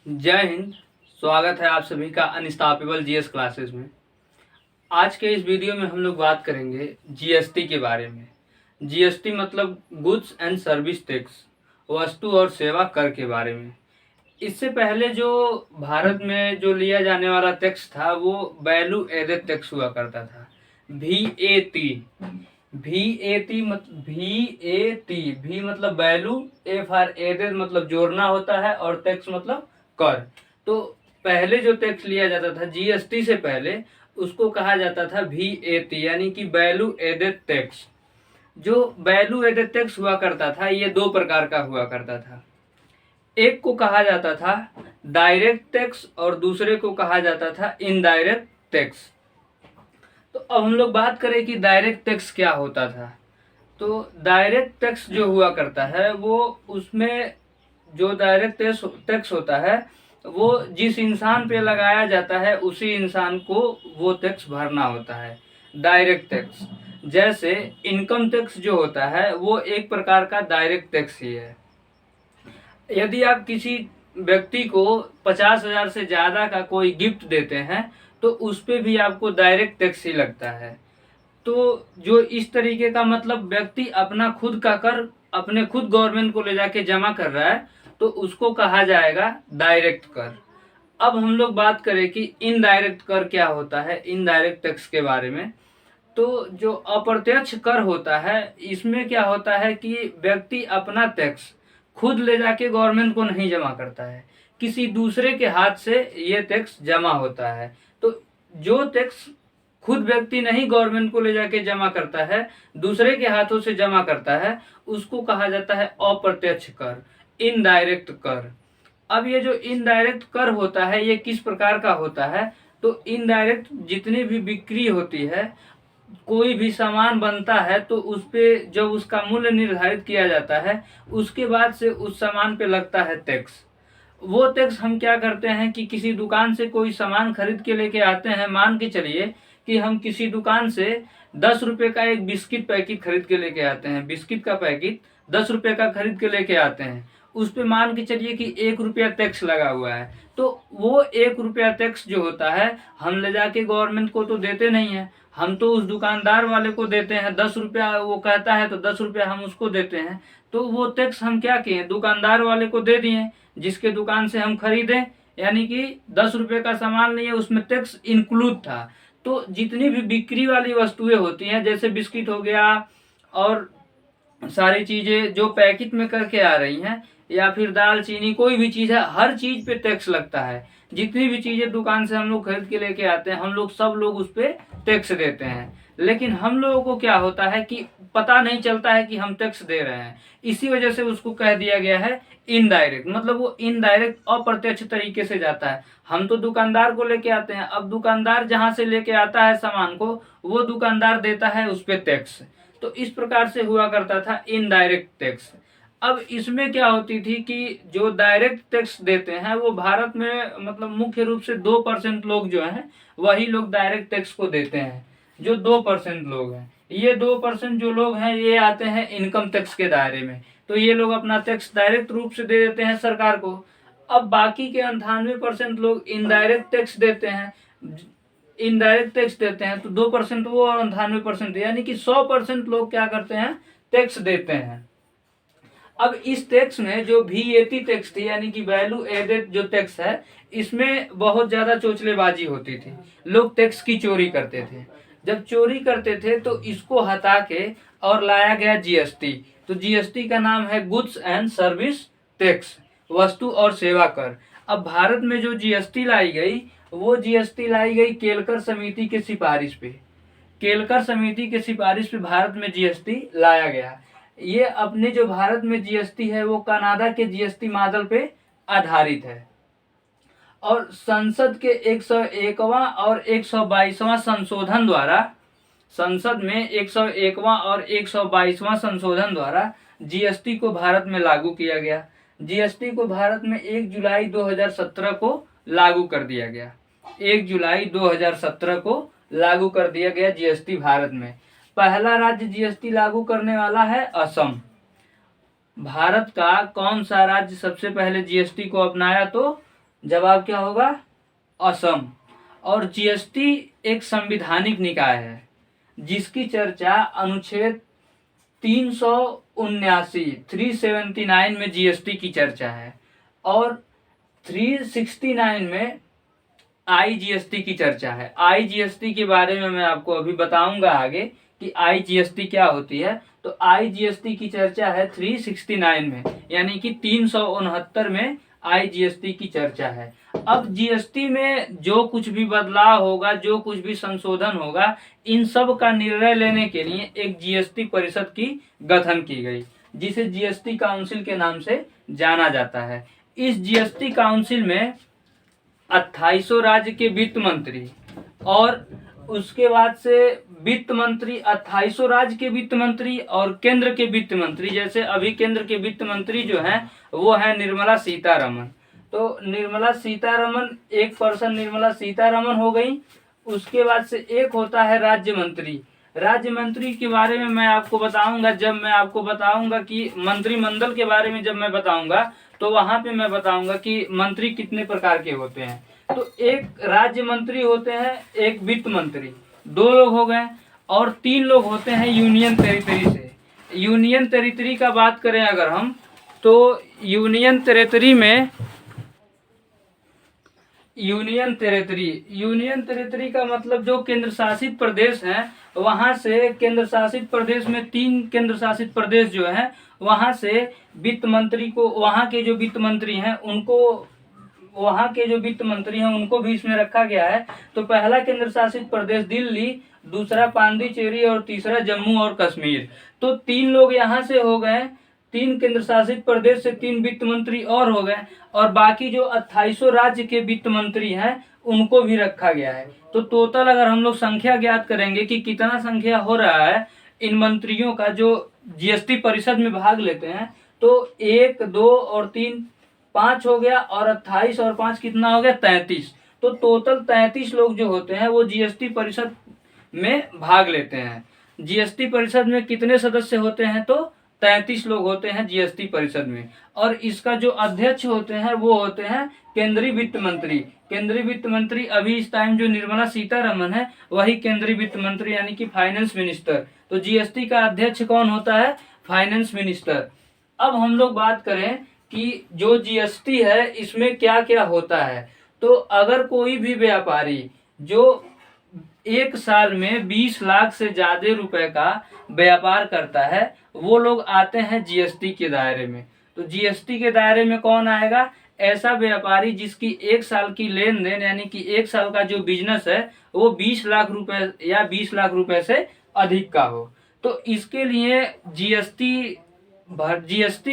जय हिंद। स्वागत है आप सभी का अनस्टॉपेबल जीएस क्लासेस में। आज के इस वीडियो में हम लोग बात करेंगे जीएसटी के बारे में। जीएसटी मतलब गुड्स एंड सर्विस टैक्स, वस्तु और सेवा कर के बारे में। इससे पहले जो भारत में जो लिया जाने वाला टैक्स था वो वैल्यू एडेड टैक्स हुआ करता था, VAT। VAT मतलब V मतलब वैल्यू, A फॉर एडेड मतलब जोड़ना होता है और टैक्स मतलब कर। तो पहले जो टैक्स लिया जाता था जीएसटी से पहले, उसको कहा जाता था VAT यानी कि वैल्यू एडेड टैक्स। जो वैल्यू एडेड टैक्स हुआ करता था ये दो प्रकार का हुआ करता था। एक को कहा जाता था डायरेक्ट टैक्स और दूसरे को कहा जाता था इनडायरेक्ट टैक्स। तो अब हम लोग बात करें कि डायरेक्ट टैक्स क्या होता था। तो डायरेक्ट टैक्स जो हुआ करता है वो, उसमें जो डायरेक्ट टैक्स होता है वो जिस इंसान पे लगाया जाता है उसी इंसान को वो टैक्स भरना होता है। डायरेक्ट टैक्स जैसे इनकम टैक्स जो होता है वो एक प्रकार का डायरेक्ट टैक्स ही है। यदि आप किसी व्यक्ति को 50,000 से ज़्यादा का कोई गिफ्ट देते हैं तो उस पर भी आपको डायरेक्ट टैक्स ही लगता है। तो जो इस तरीके का मतलब व्यक्ति अपना खुद का कर अपने खुद गवर्नमेंट को ले जाके जमा कर रहा है तो उसको कहा जाएगा डायरेक्ट कर। अब हम लोग बात करें कि इनडायरेक्ट कर क्या होता है, इनडायरेक्ट टैक्स के बारे में। तो जो अप्रत्यक्ष कर होता है इसमें क्या होता है कि व्यक्ति अपना टैक्स खुद ले जाके गवर्नमेंट को नहीं जमा करता है, किसी दूसरे के हाथ से ये टैक्स जमा होता है। तो जो टैक्स खुद व्यक्ति नहीं गवर्नमेंट को ले जाके जमा करता है, दूसरे के हाथों से जमा करता है, उसको कहा जाता है अप्रत्यक्ष कर, इनडायरेक्ट कर। अब ये जो इनडायरेक्ट कर होता है ये किस प्रकार का होता है, तो इनडायरेक्ट जितनी भी बिक्री होती है, कोई भी सामान बनता है तो उस पे जब उसका मूल्य निर्धारित किया जाता है उसके बाद से उस सामान पे लगता है टैक्स। वो टैक्स हम क्या करते हैं कि किसी दुकान से कोई सामान खरीद के लेके आते हैं। मान के चलिए कि हम किसी दुकान से 10 रुपए का एक बिस्किट पैकेट खरीद के लेके आते हैं। बिस्किट का पैकेट 10 रुपए का खरीद के लेके आते हैं, उस पे मान के चलिए कि 1 रुपया टैक्स लगा हुआ है। तो वो 1 रुपया टैक्स जो होता है हम ले जाके गवर्नमेंट को तो देते नहीं है, हम तो उस दुकानदार वाले को देते हैं। 10 रुपया वो कहता है तो 10 रुपया हम उसको देते हैं। तो वो टैक्स हम क्या किए, दुकानदार वाले को दे दिए जिसके दुकान से हम खरीदे, यानी कि 10 रुपये का सामान नहीं है उसमें टैक्स इंक्लूड था। तो जितनी भी बिक्री वाली वस्तुएं होती हैं जैसे बिस्किट हो गया और सारी चीजें जो पैकेट में करके आ रही हैं, या फिर दाल चीनी कोई भी चीज है, हर चीज पे टैक्स लगता है। जितनी भी चीजें दुकान से हम लोग खरीद के लेके आते हैं हम लोग सब लोग उस पे टैक्स देते हैं। लेकिन हम लोगों को क्या होता है कि पता नहीं चलता है कि हम टैक्स दे रहे हैं, इसी वजह से उसको कह दिया गया है इनडायरेक्ट। मतलब वो इनडायरेक्ट अप्रत्यक्ष तरीके से जाता है। हम तो दुकानदार को लेके आते हैं, अब दुकानदार जहां से लेके आता है सामान को वो दुकानदार देता है उस पर टैक्स। तो इस प्रकार से हुआ करता था इनडायरेक्ट टैक्स। अब इसमें क्या होती थी कि जो डायरेक्ट टैक्स देते हैं वो भारत में मतलब मुख्य रूप से 2% लोग जो हैं वही लोग डायरेक्ट टैक्स को देते हैं। जो 2% लोग हैं, ये 2% जो लोग हैं ये आते हैं इनकम टैक्स के दायरे में। तो ये लोग अपना टैक्स डायरेक्ट रूप से दे देते हैं सरकार को। अब बाकी के 98% लोग इनडायरेक्ट टैक्स देते हैं। इनडायरेक्ट टैक्स देते हैं तो 2% वो और 98% यानी कि 100% लोग क्या करते हैं, टैक्स देते हैं। अब इस टैक्स में जो VAT टैक्स थी यानी कि वैल्यू एडेड जो टैक्स है, इसमें बहुत ज्यादा चोचलेबाजी होती थी। लोग टैक्स की चोरी करते थे। जब चोरी करते थे तो इसको हटा के और लाया गया जीएसटी। तो जीएसटी का नाम है गुड्स एंड सर्विस टैक्स, वस्तु और सेवा कर। अब भारत में जो जीएसटी लाई गई वो जीएसटी लाई गई केलकर समिति के सिफारिश पे। केलकर समिति के सिफारिश पे भारत में जीएसटी लाया गया। ये अपने जो भारत में जीएसटी है वो कनाडा के जीएसटी मॉडल पे आधारित है। और संसद के 101वां और 122वां संशोधन द्वारा, संसद में 101वां और 122वां संशोधन द्वारा जीएसटी को भारत में लागू किया गया। जीएसटी को भारत में 1 जुलाई 2017 को लागू कर दिया गया। 1 जुलाई 2017 को लागू कर दिया गया जीएसटी भारत में। पहला राज्य जीएसटी लागू करने वाला है असम। भारत का कौन सा राज्य सबसे पहले जीएसटी को अपनाया, तो जवाब क्या होगा? असम। और जीएसटी एक संवैधानिक निकाय है जिसकी चर्चा अनुच्छेद 379 में जीएसटी की चर्चा है, और 369 में आईजीएसटी की चर्चा है। आईजीएसटी के बारे में मैं आपको अभी बताऊंगा आगे कि आईजीएसटी क्या होती है। तो आईजीएसटी की चर्चा है 369 में, यानी कि 369 में आईजीएसटी की चर्चा है। अब जीएसटी में जो कुछ भी बदलाव होगा, जो कुछ भी संशोधन होगा, इन सब का निर्णय लेने के लिए एक जीएसटी परिषद की गठन की गई, जिसे जीएसटी काउंसिल के नाम से जाना जाता है। इस जीएसटी काउंसिल में 28 राज्य के वित्त मंत्री, और उसके बाद से वित्त मंत्री 28 राज्य के वित्त मंत्री और केंद्र के वित्त मंत्री, जैसे अभी केंद्र के वित्त मंत्री जो हैं वो है निर्मला सीतारमन। तो निर्मला सीतारमन, एक पर्सन निर्मला सीतारमन हो गई। उसके बाद से एक होता है राज्य मंत्री। राज्य मंत्री के बारे में मैं आपको बताऊंगा, जब मैं आपको बताऊंगा कि मंत्रिमंडल के बारे में जब मैं बताऊंगा तो वहां पे मैं बताऊंगा कि मंत्री कितने प्रकार के होते हैं। तो एक राज्य मंत्री होते हैं, एक वित्त मंत्री, 2 लोग हो गए, और 3 लोग होते हैं यूनियन टेरिटरी से। यूनियन टेरिटरी का बात करें अगर हम, तो यूनियन टेरिटरी का मतलब जो केंद्र शासित प्रदेश हैं, वहां से केंद्र शासित प्रदेश में 3 केंद्र शासित प्रदेश जो हैं, वहां से वित्त मंत्री को, वहां के जो वित्त मंत्री हैं उनको भी इसमें रखा गया है। तो पहला केंद्र शासित प्रदेश दिल्ली, दूसरा पांडिचेरी और तीसरा जम्मू और कश्मीर। तो 3 लोग यहाँ से हो गए, 3 केंद्र शासित प्रदेश से 3 वित्त मंत्री और हो गए, और बाकी जो 28 राज्य के वित्त मंत्री हैं उनको भी रखा गया है। तो टोटल अगर हम लोग संख्या ज्ञात करेंगे कि कितना संख्या हो रहा है इन मंत्रियों का जो जीएसटी परिषद में भाग लेते हैं, तो 1, 2 और 3, 5 हो गया, और 28 और 5 कितना हो गया? 33। तो टोटल 33 लोग जो होते हैं वो जीएसटी परिषद में भाग लेते हैं। जीएसटी परिषद में कितने सदस्य होते हैं? तो 33 लोग होते हैं जीएसटी परिषद में। और इसका जो अध्यक्ष होते हैं वो होते हैं केंद्रीय वित्त मंत्री। केंद्रीय वित्त मंत्री अभी इस टाइम जो निर्मला सीतारमन है वही केंद्रीय वित्त मंत्री, यानी कि फाइनेंस मिनिस्टर। तो जीएसटी का अध्यक्ष कौन होता है? Finance minister. अब हम लोग बात करें कि जो जीएसटी है इसमें क्या क्या होता है। तो अगर कोई भी व्यापारी जो एक साल में 20 लाख से ज्यादा रुपए का व्यापार करता है, वो लोग आते हैं जीएसटी के दायरे में। तो जीएसटी के दायरे में कौन आएगा? ऐसा व्यापारी जिसकी एक साल की लेन देन, यानी कि एक साल का जो बिजनेस है वो 20 लाख रुपए या 20 लाख रुपए से अधिक का हो। तो इसके लिए जीएसटी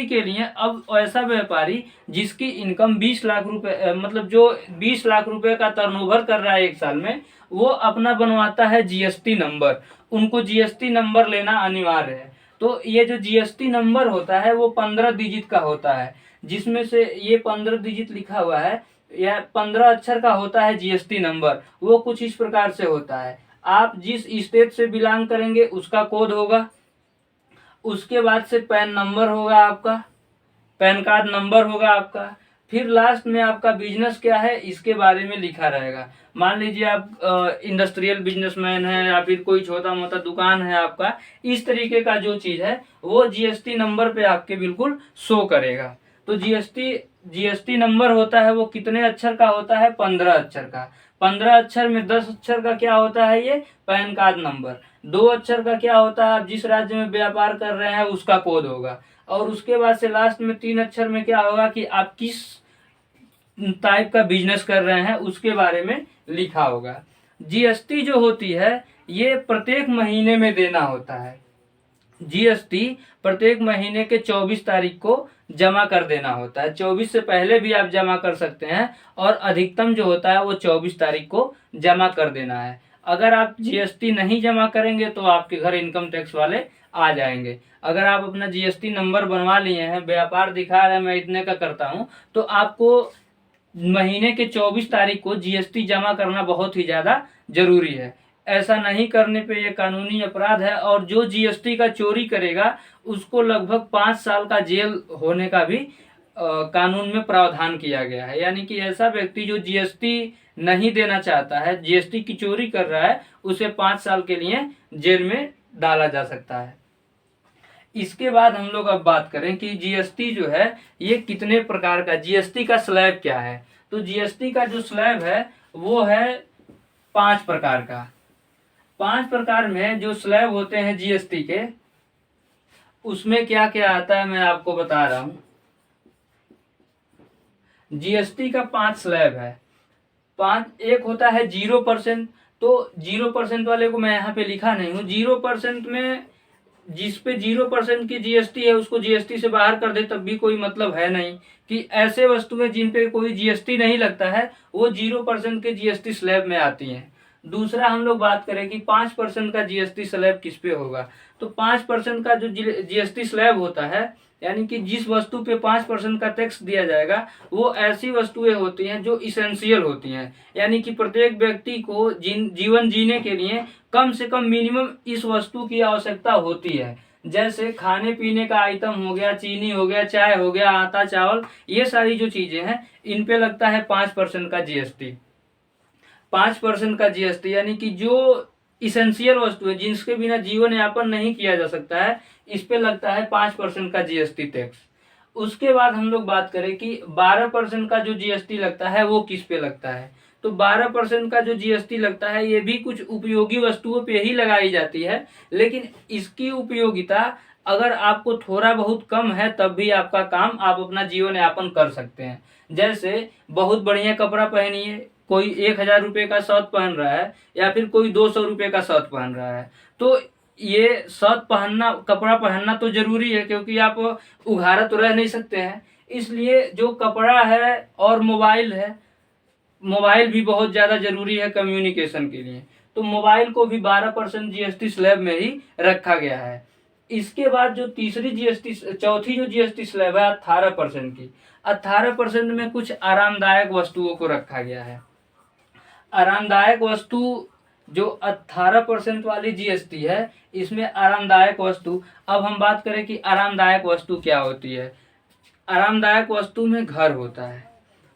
के लिए अब ऐसा व्यापारी जिसकी इनकम 20 लाख रुपए, मतलब जो 20 लाख रुपए का टर्नओवर कर रहा है एक साल में, वो अपना बनवाता है जीएसटी नंबर। उनको जीएसटी नंबर लेना अनिवार्य है। तो ये जो जीएसटी नंबर होता है वो 15 डिजिट का होता है, जिसमें से ये 15 डिजिट लिखा हुआ है या 15 अक्षर का होता है जीएसटी नंबर। वो कुछ इस प्रकार से होता है। आप जिस स्टेट से बिलोंग करेंगे उसका कोड होगा, उसके बाद से पैन नंबर होगा आपका, पैन कार्ड नंबर होगा आपका, फिर लास्ट में आपका बिजनेस क्या है इसके बारे में लिखा रहेगा। मान लीजिए आप इंडस्ट्रियल बिजनेसमैन है या फिर कोई छोटा मोटा दुकान है आपका, इस तरीके का जो चीज है वो जीएसटी नंबर पे आपके बिल्कुल शो करेगा। तो जीएसटी नंबर होता है वो कितने अक्षर का होता है? 15 अक्षर का। 15 अक्षर में 10 अक्षर का क्या होता है? ये पैन कार्ड नंबर। 2 अक्षर का क्या होता है? आप जिस राज्य में व्यापार कर रहे हैं उसका कोड होगा। और उसके बाद से लास्ट में 3 अक्षर में क्या होगा कि आप किस टाइप का बिजनेस कर रहे हैं उसके बारे में लिखा होगा। जीएसटी जो होती है ये प्रत्येक महीने में देना होता है। जीएसटी प्रत्येक महीने के 24 तारीख को जमा कर देना होता है। 24 से पहले भी आप जमा कर सकते हैं, और अधिकतम जो होता है वो 24 तारीख को जमा कर देना है। अगर आप जीएसटी नहीं जमा करेंगे तो आपके घर इनकम टैक्स वाले आ जाएंगे। अगर आप अपना जीएसटी नंबर बनवा लिए हैं, व्यापार दिखा रहे हैं मैं इतने का करता हूं, तो आपको महीने के 24 तारीख को जीएसटी जमा करना बहुत ही ज़्यादा जरूरी है। ऐसा नहीं करने पे ये कानूनी अपराध है, और जो जीएसटी का चोरी करेगा उसको लगभग 5 साल का जेल होने का भी कानून में प्रावधान किया गया है। यानी कि ऐसा व्यक्ति जो जीएसटी नहीं देना चाहता है, जीएसटी की चोरी कर रहा है, उसे 5 साल के लिए जेल में डाला जा सकता है। इसके बाद हम लोग अब बात करें कि जीएसटी जो है ये कितने प्रकार का, जीएसटी का स्लैब क्या है। तो जीएसटी का जो स्लैब है वो है 5 प्रकार का। 5 प्रकार में जो स्लैब होते हैं जीएसटी के, उसमें क्या क्या आता है मैं आपको बता रहा हूं। जीएसटी का 5 स्लैब है। 5 एक होता है 0%। तो 0% वाले को मैं यहाँ पे लिखा नहीं हूँ। 0% में जिस पे 0% की जीएसटी है उसको जीएसटी से बाहर कर दे तब भी कोई मतलब है नहीं, कि ऐसे वस्तुएं जिन पे कोई जीएसटी नहीं लगता है वो 0% के जीएसटी स्लैब में आती हैं। दूसरा हम लोग बात करें कि 5% का जीएसटी स्लैब किस पे होगा। तो 5% का जो जीएसटी स्लैब होता है, यानी कि जिस वस्तु पे 5% का टैक्स दिया जाएगा, वो ऐसी वस्तुएं होती हैं जो इसेंशियल होती हैं। यानी कि प्रत्येक व्यक्ति को जीवन जीने के लिए कम से कम मिनिमम इस वस्तु की आवश्यकता होती है। जैसे खाने पीने का आइटम हो गया, चीनी हो गया, चाय हो गया, आटा चावल, ये सारी जो चीजें हैं इन पे लगता है 5% का जीएसटी। 5% का जीएसटी यानी कि जो इसेंशियल वस्तु है जिसके बिना जीवन यापन नहीं किया जा सकता है, इस पे लगता है 5% का जीएसटी टैक्स। उसके बाद हम लोग बात करें कि 12% का जो जीएसटी लगता है वो किस पे लगता है। तो 12% का जो जीएसटी लगता है ये भी कुछ उपयोगी वस्तुओं पे ही लगाई जाती है, लेकिन इसकी उपयोगिता अगर आपको थोड़ा बहुत कम है तब भी आपका काम, आप अपना जीवन यापन कर सकते हैं। जैसे बहुत बढ़िया कपड़ा पहनिए, कोई 1,000 रुपये का शर्ट पहन रहा है या फिर कोई 200 रुपये का शर्ट पहन रहा है, तो ये शर्ट पहनना, कपड़ा पहनना तो जरूरी है क्योंकि आप उघाड़ा तो रह नहीं सकते हैं। इसलिए जो कपड़ा है और मोबाइल है, मोबाइल भी बहुत ज़्यादा जरूरी है कम्युनिकेशन के लिए, तो मोबाइल को भी 12% जीएसटी स्लैब में ही रखा गया है। इसके बाद जो चौथी जो जीएसटी स्लैब है 18% की। 18% में कुछ आरामदायक वस्तुओं को रखा गया है। आरामदायक वस्तु जो 18% वाली जीएसटी है, इसमें आरामदायक वस्तु, अब हम बात करें कि आरामदायक वस्तु क्या होती है। आरामदायक वस्तु में घर होता है,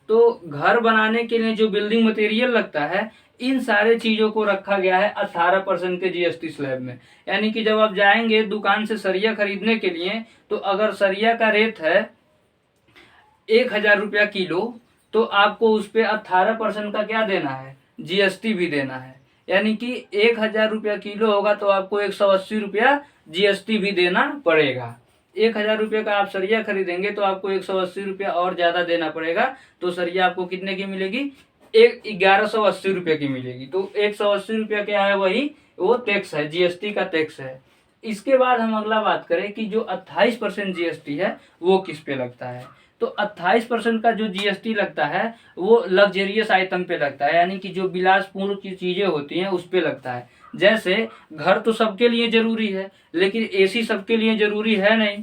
तो घर बनाने के लिए जो बिल्डिंग मटेरियल लगता है, इन सारे चीजों को रखा गया है 18% के जीएसटी स्लैब में। यानी कि जब आप जाएंगे दुकान से सरिया खरीदने के लिए, तो अगर सरिया का रेट है 1,000 रुपया किलो, तो आपको उस पर 18% का क्या देना है, जीएसटी भी देना है। यानी कि 1,000 रुपया किलो होगा तो आपको 180 रुपया जीएसटी भी देना पड़ेगा। 1,000 रुपये का आप सरिया खरीदेंगे तो आपको 180 रुपया और ज्यादा देना पड़ेगा। तो सरिया आपको कितने की मिलेगी, 1180 रुपये की मिलेगी। तो 180 रुपया क्या है, वही वो टैक्स है, जीएसटी का टैक्स है। इसके बाद हम अगला बात करें कि जो 28% जीएसटी है वो किस पे लगता है। तो 28% का जो जीएसटी लगता है वो लग्जरियस आइटम पे लगता है, यानी कि जो विलासपूर्ण की चीजें होती हैं उस पे लगता है। जैसे घर तो सबके लिए जरूरी है, लेकिन एसी सबके लिए जरूरी है नहीं,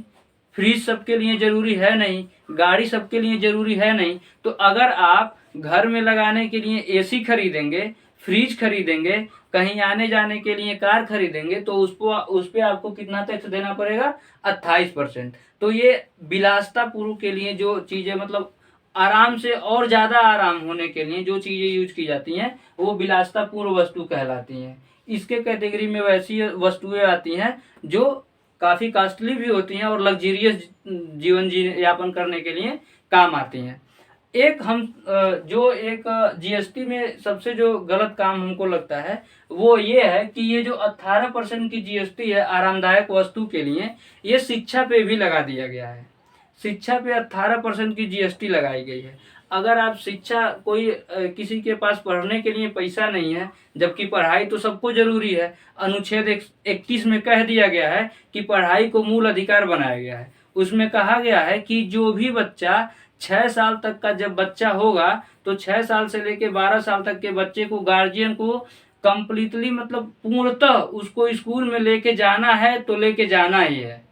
फ्रिज सबके लिए जरूरी है नहीं, गाड़ी सबके लिए जरूरी है नहीं। तो अगर आप घर में लगाने के लिए एसी खरीदेंगे, फ्रिज खरीदेंगे, कहीं आने जाने के लिए कार खरीदेंगे, तो उस पे आपको कितना टैक्स देना पड़ेगा, 28%। तो ये विलासतापूर्व के लिए जो चीजें, मतलब आराम से और ज्यादा आराम होने के लिए जो चीजें यूज की जाती हैं वो विलासतापूर्व वस्तु कहलाती हैं। इसके कैटेगरी में वैसी वस्तुएं आती हैं जो काफी कॉस्टली भी होती हैं और लग्जरियस जीवन यापन करने के लिए काम आती हैं। एक जीएसटी में सबसे जो गलत काम हमको लगता है वो ये है कि ये जो 18% की जीएसटी है आरामदायक वस्तु के लिए, ये शिक्षा पे भी लगा दिया गया है। शिक्षा पे 18% की जीएसटी लगाई गई है। अगर आप शिक्षा, कोई किसी के पास पढ़ने के लिए पैसा नहीं है, जबकि पढ़ाई तो सबको जरूरी है। अनुच्छेद 31 में कह दिया गया है कि पढ़ाई को मूल अधिकार बनाया गया है। उसमें कहा गया है कि जो भी बच्चा 6 साल तक का जब बच्चा होगा, तो 6 साल से लेके 12 साल तक के बच्चे को, गार्जियन को कंप्लीटली, मतलब पूर्णतः उसको स्कूल में लेके जाना है तो लेके जाना ही है।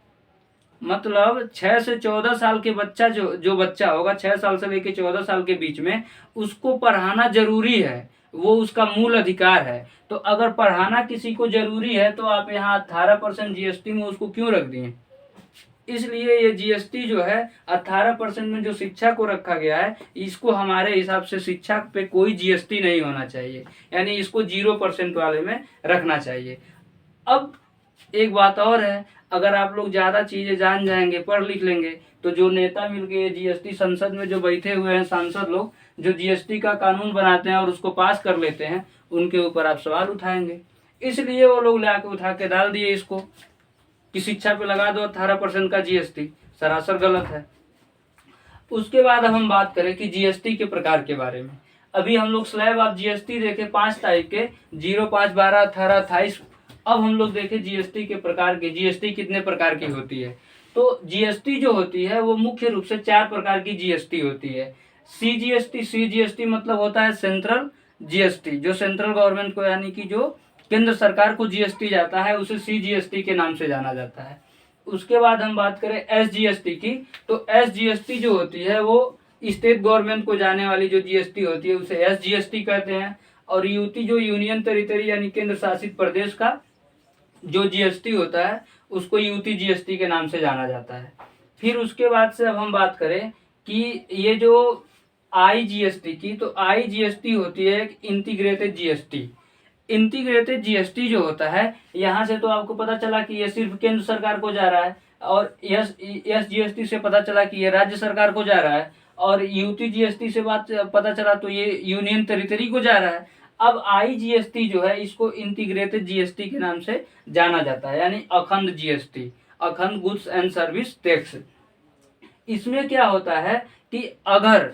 मतलब 6 से 14 साल के बच्चा, जो बच्चा होगा 6 साल से लेके 14 साल के बीच में, उसको पढ़ाना जरूरी है, वो उसका मूल अधिकार है। तो अगर पढ़ाना किसी को जरूरी है तो आप यहाँ 18% जीएसटी में उसको क्यों रख दिए। इसलिए ये जीएसटी जो है 18% में जो शिक्षा को रखा गया है, इसको हमारे हिसाब से शिक्षा पे कोई जीएसटी नहीं होना चाहिए, यानी इसको 0% वाले में रखना चाहिए। अब एक बात और है, अगर आप लोग ज़्यादा चीज़ें जान जाएंगे, पढ़ लिख लेंगे, तो जो नेता मिलके जीएसटी संसद में जो बैठे हुए हैं सांसद लोग, जो जीएसटी का कानून बनाते हैं और उसको पास कर लेते हैं, उनके ऊपर आप सवाल उठाएंगे। इसलिए वो लोग लाके उठा के डाल दिए इसको कि शिक्षा पे लगा दो 18% का जीएसटी। सरासर गलत है। उसके बाद अब हम बात करें कि जीएसटी के प्रकार के बारे में। अभी हम लोग स्लैब ऑफ जीएसटी देखे 5 तारीख के, 0, 5, 12, 18, 28। अब हम लोग देखें जीएसटी के प्रकार के, जीएसटी कितने प्रकार की होती है। तो जीएसटी जो होती है वो मुख्य रूप से 4 प्रकार की जीएसटी होती है। सीजीएसटी मतलब होता है सेंट्रल जीएसटी, जो सेंट्रल गवर्नमेंट को यानी कि जो केंद्र सरकार को जीएसटी जाता है उसे सीजीएसटी के नाम से जाना जाता है। उसके बाद हम बात करें एसजीएसटी की, तो एसजीएसटी जो होती है वो स्टेट गवर्नमेंट को जाने वाली जो जीएसटी होती है उसे एसजीएसटी कहते हैं। और यूटी जो यूनियन टेरिटरी यानी केंद्र शासित प्रदेश का जो जीएसटी होता है उसको यूटी जीएसटी के नाम से जाना जाता है। फिर उसके बाद से अब हम बात करें कि ये जो आईजीएसटी की, तो आईजीएसटी होती है एक इंटीग्रेटेड जीएसटी। इंटीग्रेटेड जीएसटी जो होता है, यहाँ से तो आपको पता चला कि ये सिर्फ केंद्र सरकार को जा रहा है, और एस जीएसटी से पता चला कि ये राज्य सरकार को जा रहा है, और यूटी जीएसटी से बात पता चला तो ये यूनियन टेरिटरी को जा रहा है। अब आईजीएसटी जो है इसको इंटीग्रेटेड जीएसटी के नाम से जाना जाता है, यानी अखंड जीएसटी, अखंड गुड्स एंड सर्विस टैक्स। इसमें क्या होता है कि अगर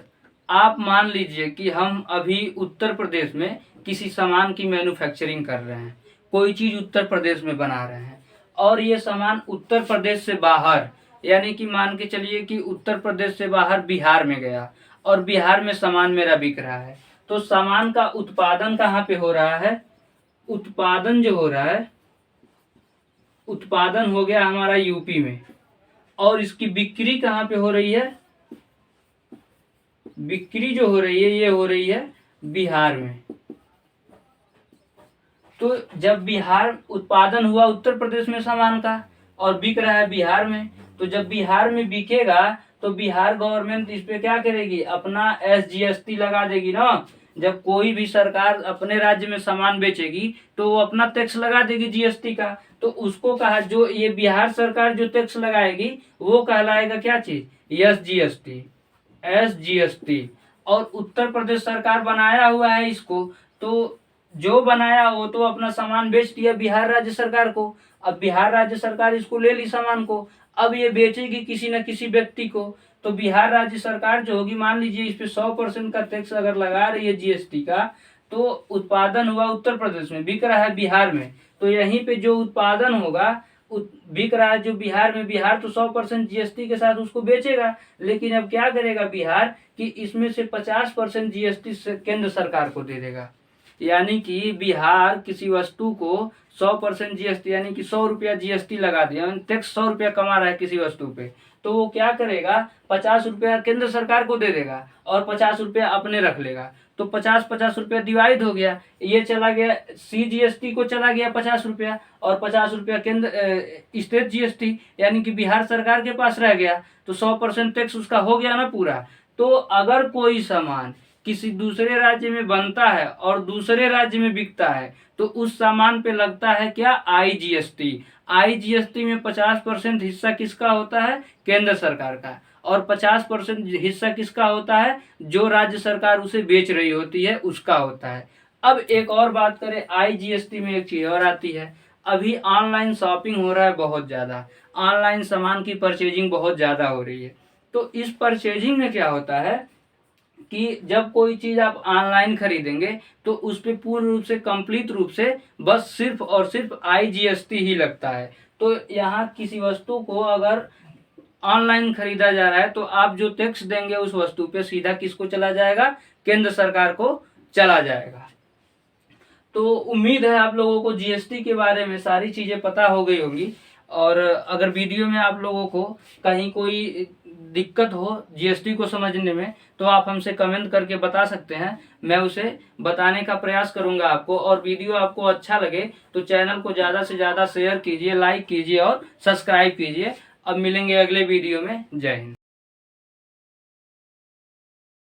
आप मान लीजिए कि हम अभी उत्तर प्रदेश में किसी सामान की मैन्युफैक्चरिंग कर रहे हैं, कोई चीज उत्तर प्रदेश में बना रहे हैं, और ये सामान उत्तर प्रदेश से बाहर, यानी कि मान के चलिए कि उत्तर प्रदेश से बाहर बिहार में गया, और बिहार में सामान मेरा बिक रहा है, तो सामान का उत्पादन कहाँ पे हो रहा है? उत्पादन जो हो रहा है, उत्पादन हो गया हमारा यूपी में, और इसकी बिक्री कहाँ पे हो रही है? बिक्री जो हो रही है ये हो रही है बिहार में। तो जब बिहार उत्पादन हुआ उत्तर प्रदेश में सामान का और बिक रहा है बिहार में, तो जब बिहार में बिकेगा तो बिहार गवर्नमेंट इस पे क्या करेगी? अपना एसजीएसटी लगा देगी ना। जब कोई भी सरकार अपने राज्य में सामान बेचेगी तो वो अपना टैक्स लगा देगी जीएसटी का, तो उसको कहा, जो ये बिहार सरकार जो टैक्स लगाएगी वो कहलाएगा क्या चीज? SGST, SGST. और उत्तर प्रदेश सरकार बनाया हुआ है इसको, तो जो बनाया वो तो अपना सामान बेच दिया बिहार राज्य सरकार को। अब बिहार राज्य सरकार इसको ले ली सामान को, अब ये बेचेगी किसी न किसी व्यक्ति को, तो बिहार राज्य सरकार जो होगी, मान लीजिए इस पे 100% का टैक्स अगर लगा रही है जीएसटी का, तो उत्पादन हुआ उत्तर प्रदेश में, बिक रहा है बिहार में, तो यहीं पे जो उत्पादन होगा बिक रहा है जो बिहार में, बिहार तो 100% जीएसटी के साथ उसको बेचेगा। लेकिन अब क्या करेगा बिहार कि इसमें से 50% जीएसटी केंद्र सरकार को दे देगा। यानी कि बिहार किसी वस्तु को 100% जीएसटी यानी कि 100 रुपया जीएसटी लगा दिया, टैक्स 100 रुपया कमा रहा है किसी वस्तु पे, तो वो क्या करेगा? 50 रुपया केंद्र सरकार को दे देगा और 50 रुपया अपने रख लेगा। तो 50-50 रुपया डिवाइड हो गया, ये चला गया सीजीएसटी को, चला गया 50 रुपया, और 50 रुपया केंद्र स्टेट जीएसटी यानी कि बिहार सरकार के पास रह गया, तो 100% टैक्स उसका हो गया ना पूरा। तो अगर कोई सामान किसी दूसरे राज्य में बनता है और दूसरे राज्य में बिकता है तो उस सामान पे लगता है क्या? आईजीएसटी। आईजीएसटी में 50% हिस्सा किसका होता है? केंद्र सरकार का, और 50% हिस्सा किसका होता है? जो राज्य सरकार उसे बेच रही होती है उसका होता है। अब एक और बात करें, आईजीएसटी में एक चीज और आती है, अभी ऑनलाइन शॉपिंग हो रहा है बहुत ज्यादा, ऑनलाइन सामान की परचेजिंग बहुत ज्यादा हो रही है। तो इस परचेजिंग में क्या होता है कि जब कोई चीज आप ऑनलाइन खरीदेंगे तो उस पर पूर्ण रूप से कंप्लीट रूप से बस सिर्फ और सिर्फ आईजीएसटी ही लगता है। तो यहाँ किसी वस्तु को अगर ऑनलाइन खरीदा जा रहा है तो आप जो टैक्स देंगे उस वस्तु पे सीधा किसको चला जाएगा? केंद्र सरकार को चला जाएगा। तो उम्मीद है आप लोगों को जीएसटी के बारे में सारी चीजें पता हो गई होंगी, और अगर वीडियो में आप लोगों को कहीं कोई दिक्कत हो जीएसटी को समझने में तो आप हमसे कमेंट करके बता सकते हैं, मैं उसे बताने का प्रयास करूंगा आपको। और वीडियो आपको अच्छा लगे तो चैनल को ज़्यादा से ज़्यादा शेयर कीजिए, लाइक कीजिए और सब्सक्राइब कीजिए। अब मिलेंगे अगले वीडियो में। जय हिंद।